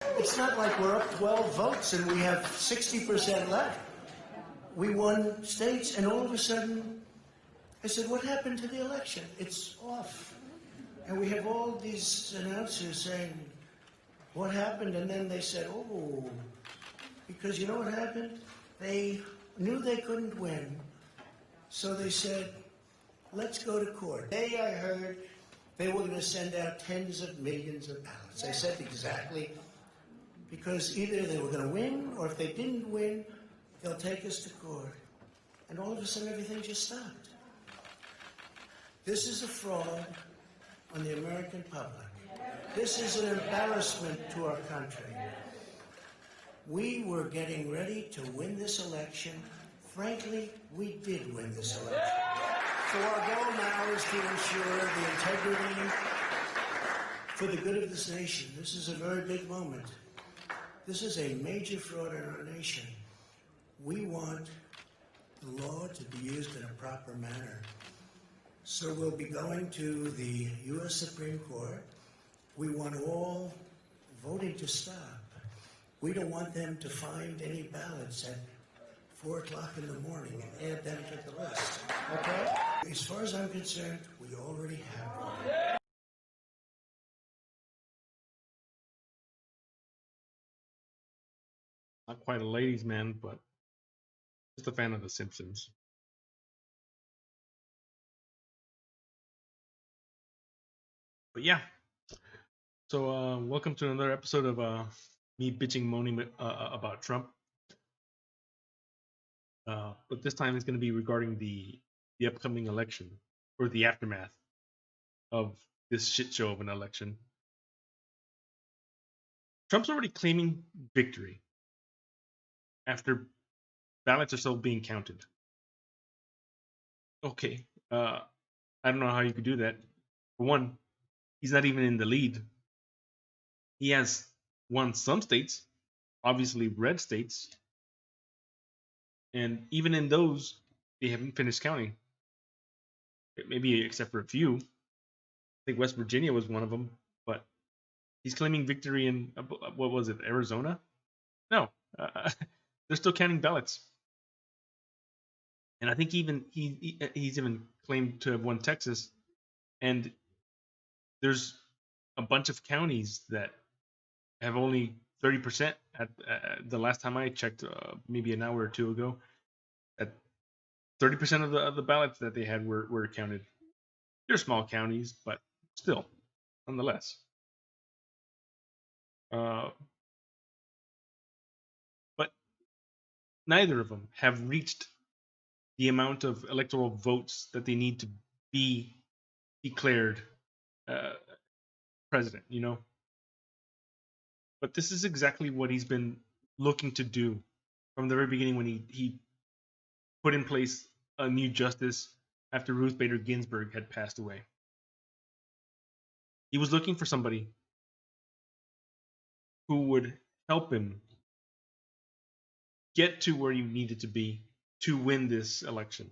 It's not like we're up 12 votes and we have 60% left. We won states, and all of a sudden, I said, what happened to the election? It's off. And we have all these announcers saying, what happened? And then they said, oh, because you know what happened? They knew they couldn't win, so they said, let's go to court. Today I heard they were going to send out tens of millions of ballots. I said exactly, because either they were going to win, or if they didn't win, they'll take us to court. And all of a sudden, everything just stopped. This is a fraud on the American public. This is an embarrassment to our country. We were getting ready to win this election. Frankly, we did win this election. So our goal now is to ensure the integrity for the good of this nation. This is a very big moment. This is a major fraud in our nation. We want the law to be used in a proper manner. So we'll be going to the U.S. Supreme Court. We want all voting to stop. We don't want them to find any ballots at 4 o'clock in the morning and add them to the list. Okay? As far as I'm concerned, we already have one. Not quite a ladies' man, but just a fan of The Simpsons. But yeah. So welcome to another episode of me bitching, moaning about Trump. But this time it's going to be regarding the upcoming election, or the aftermath of this shit show of an election. Trump's already claiming victory after ballots are still being counted. Okay, I don't know how you could do that. For one, he's not even in the lead. He has won some states, obviously red states, and even in those, they haven't finished counting. Maybe except for a few. I think West Virginia was one of them, but he's claiming victory in, what was it, Arizona? No, they're still counting ballots. And I think even he's even claimed to have won Texas, and there's a bunch of counties that have only 30%. At the last time I checked, maybe an hour or two ago, that 30% of the ballots that they had were counted. They're small counties, but still, nonetheless. But neither of them have reached the amount of electoral votes that they need to be declared president, you know? But this is exactly what he's been looking to do from the very beginning when he put in place a new justice after Ruth Bader Ginsburg had passed away. He was looking for somebody who would help him get to where he needed to be to win this election.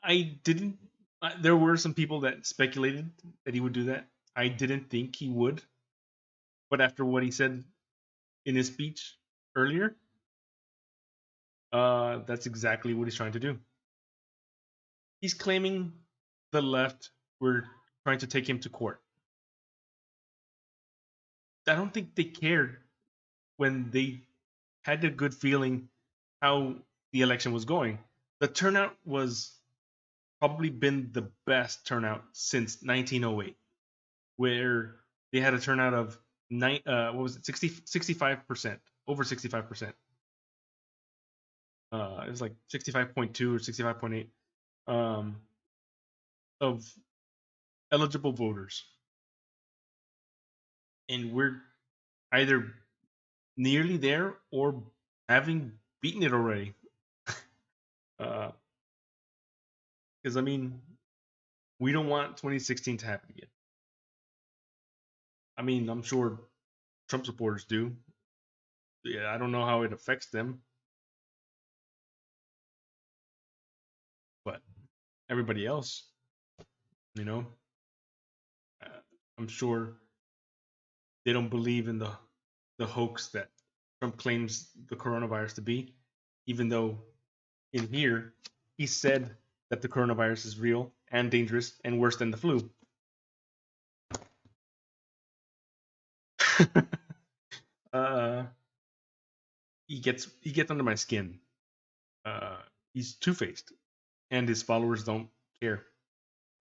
I didn't. There were some people that speculated that he would do that. I didn't think he would. But after what he said in his speech earlier, that's exactly what he's trying to do. He's claiming the left were trying to take him to court. I don't think they cared when they had a good feeling how the election was going. The turnout was probably been the best turnout since 1908, where they had a turnout of 65%, over 65%. It was like 65.2 or 65.8 of eligible voters, and we're either nearly there or having beaten it already. Because I mean, we don't want 2016 to happen again. I mean, I'm sure Trump supporters do. Yeah, I don't know how it affects them, but everybody else, you know, I'm sure they don't believe in the hoax that Trump claims the coronavirus to be, even though in here he said that the coronavirus is real and dangerous and worse than the flu. He gets under my skin. He's two-faced, and his followers don't care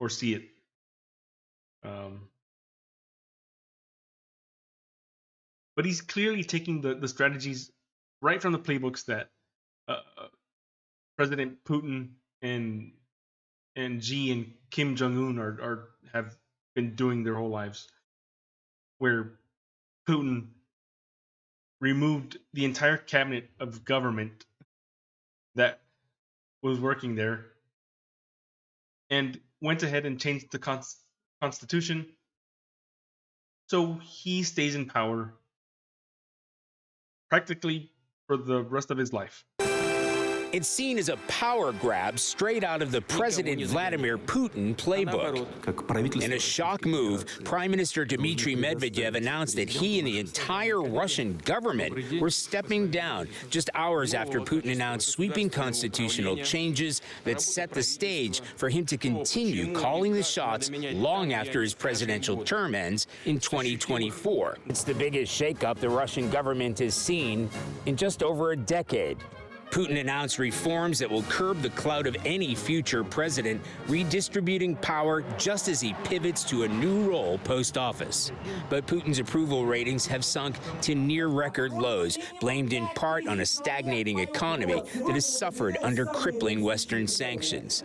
or see it. But he's clearly taking the strategies right from the playbooks that President Putin and Xi and Kim Jong-un are have been doing their whole lives, where Putin removed the entire cabinet of government that was working there and went ahead and changed the constitution so he stays in power practically for the rest of his life. It's seen as a power grab straight out of the President Vladimir Putin playbook. In a shock move, Prime Minister Dmitry Medvedev announced that he and the entire Russian government were stepping down just hours after Putin announced sweeping constitutional changes that set the stage for him to continue calling the shots long after his presidential term ends in 2024. It's the biggest shakeup the Russian government has seen in just over a decade. Putin announced reforms that will curb the clout of any future president, redistributing power just as he pivots to a new role post-office. But Putin's approval ratings have sunk to near-record lows, blamed in part on a stagnating economy that has suffered under crippling Western sanctions.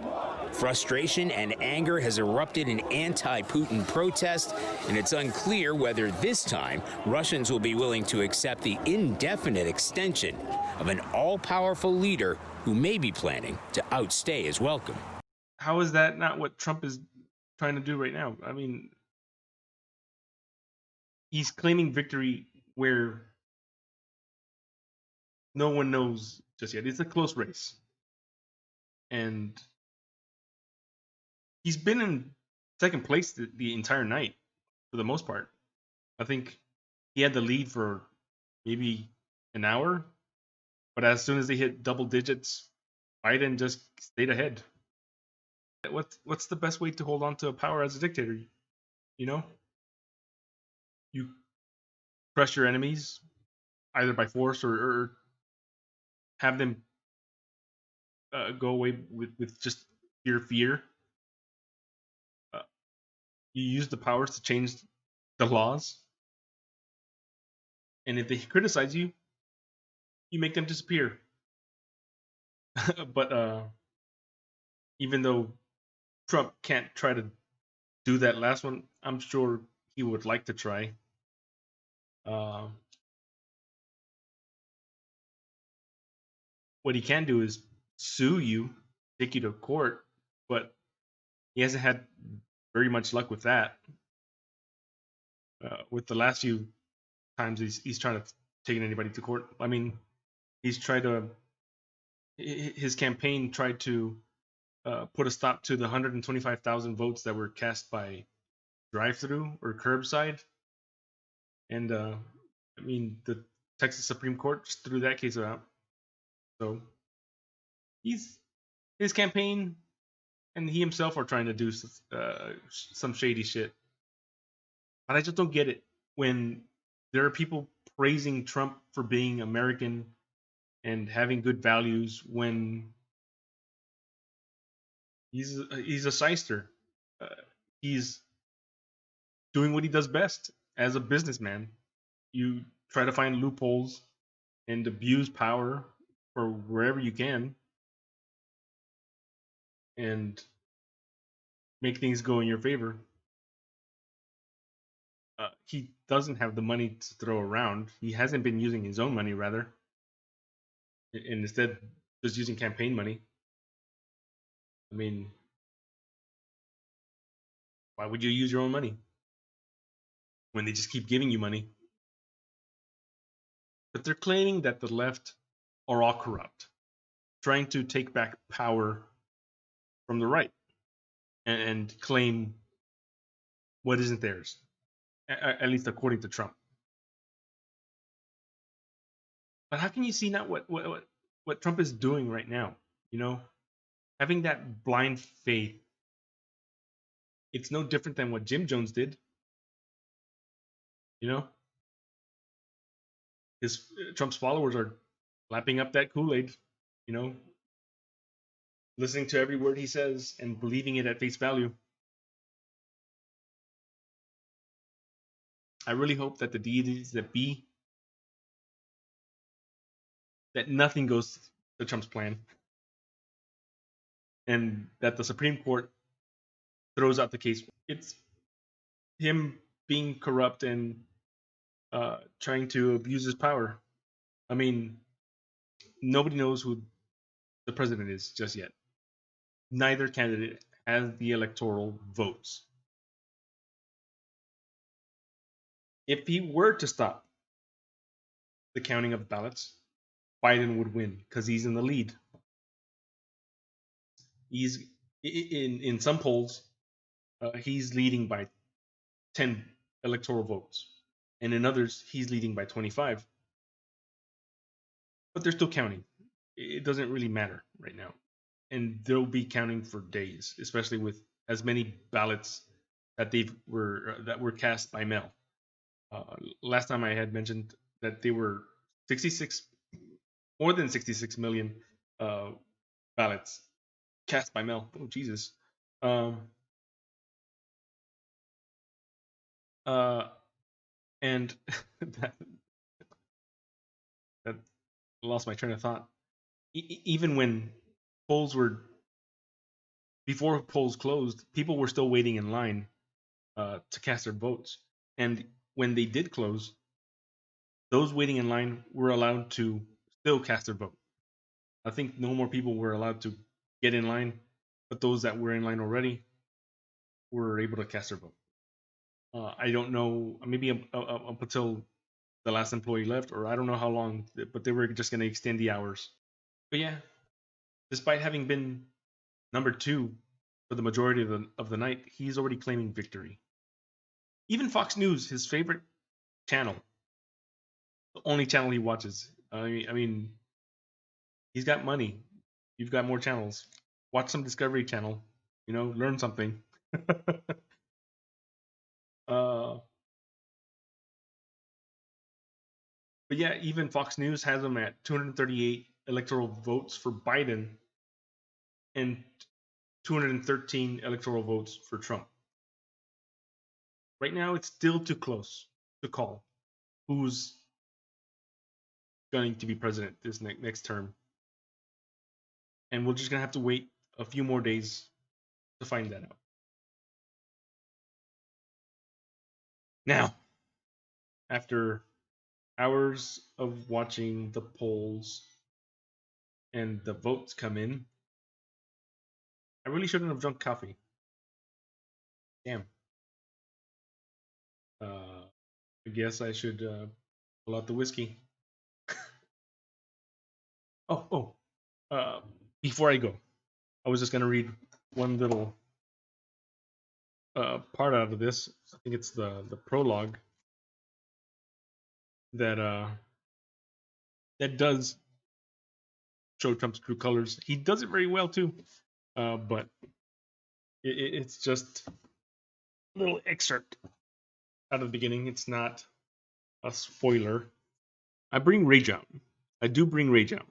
Frustration and anger has erupted in anti-Putin protest, and it's unclear whether this time Russians will be willing to accept the indefinite extension of an all-powerful leader who may be planning to outstay his welcome. How is that not what Trump is trying to do right now? I mean, he's claiming victory where no one knows just yet. It's a close race. And he's been in second place the entire night for the most part. I think he had the lead for maybe an hour, but as soon as they hit double digits, Biden just stayed ahead. What's the best way to hold on to power as a dictator? You know, you crush your enemies either by force or have them go away with just pure fear. You use the powers to change the laws, and if they criticize you, you make them disappear. But even though Trump can't try to do that last one, I'm sure he would like to try. What he can do is sue you, take you to court, but he hasn't had very much luck with that. With the last few times he's trying to take anybody to court. I mean, his campaign tried to put a stop to the 125,000 votes that were cast by drive-through or curbside, and I mean the Texas Supreme Court just threw that case out. So his campaign and he himself are trying to do some shady shit. But I just don't get it when there are people praising Trump for being American and having good values when he's a shyster. He's doing what he does best as a businessman. You try to find loopholes and abuse power for wherever you can and make things go in your favor. He doesn't have the money to throw around. He hasn't been using his own money, rather, and instead just using campaign money. I mean, why would you use your own money when they just keep giving you money? But they're claiming that the left are all corrupt, trying to take back power from the right and claim what isn't theirs, at least according to Trump. But how can you see not what Trump is doing right now? You know, having that blind faith. It's no different than what Jim Jones did. You know, his Trump's followers are lapping up that Kool-Aid. You know, listening to every word he says and believing it at face value. I really hope that the deities that be, that nothing goes to Trump's plan, and that the Supreme Court throws out the case. It's him being corrupt and trying to abuse his power. I mean, nobody knows who the president is just yet. Neither candidate has the electoral votes. If he were to stop the counting of ballots, Biden would win because he's in the lead. He's in some polls, he's leading by 10 electoral votes, and in others, he's leading by 25. But they're still counting. It doesn't really matter right now, and they'll be counting for days, especially with as many ballots that were cast by mail. Last time I had mentioned that they were more than 66 million ballots cast by mail. Oh Jesus. And that lost my train of thought. Even when before polls closed, people were still waiting in line to cast their votes. And when they did close, those waiting in line were allowed to still cast their vote. I think no more people were allowed to get in line, but those that were in line already were able to cast their vote. I don't know, maybe up until the last employee left, or I don't know how long, but they were just going to extend the hours. But yeah, despite having been number 2 for the majority of the night, he's already claiming victory. Even Fox News, his favorite channel, the only channel he watches. I mean, he's got money. You've got more channels. Watch some Discovery Channel. You know, learn something. But yeah, even Fox News has him at 238 electoral votes for Biden and 213 electoral votes for Trump. Right now, it's still too close to call who's going to be president this next term. And we're just going to have to wait a few more days to find that out. Now, after hours of watching the polls and the votes come in, I really shouldn't have drunk coffee. Damn. I guess I should pull out the whiskey. Before I go, I was just going to read one little part out of this. I think it's the prologue that does show Trump's true colors. He does it very well too, but it's just a little excerpt out of the beginning. It's not a spoiler. I bring rage out. I do bring rage out.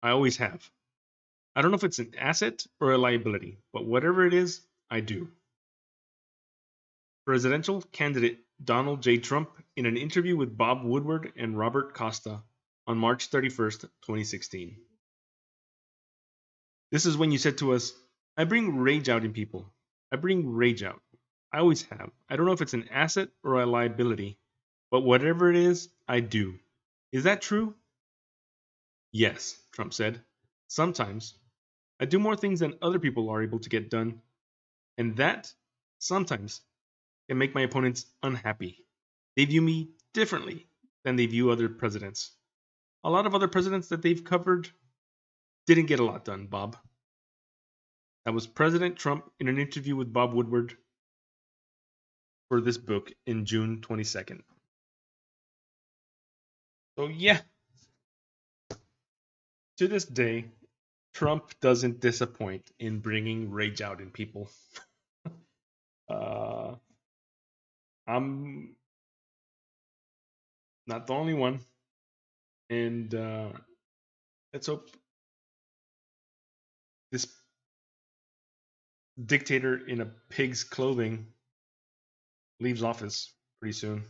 I always have. I don't know if it's an asset or a liability, but whatever it is, I do. Presidential candidate Donald J. Trump in an interview with Bob Woodward and Robert Costa on March 31st, 2016. This is when you said to us, I bring rage out in people. I bring rage out. I always have. I don't know if it's an asset or a liability, but whatever it is, I do. Is that true? Yes, Trump said. Sometimes. I do more things than other people are able to get done. And that, sometimes, can make my opponents unhappy. They view me differently than they view other presidents. A lot of other presidents that they've covered didn't get a lot done, Bob. That was President Trump in an interview with Bob Woodward for this book in June 22nd. So yeah, to this day, Trump doesn't disappoint in bringing rage out in people. I'm not the only one, and let's hope this dictator in a pig's clothing leaves office pretty soon.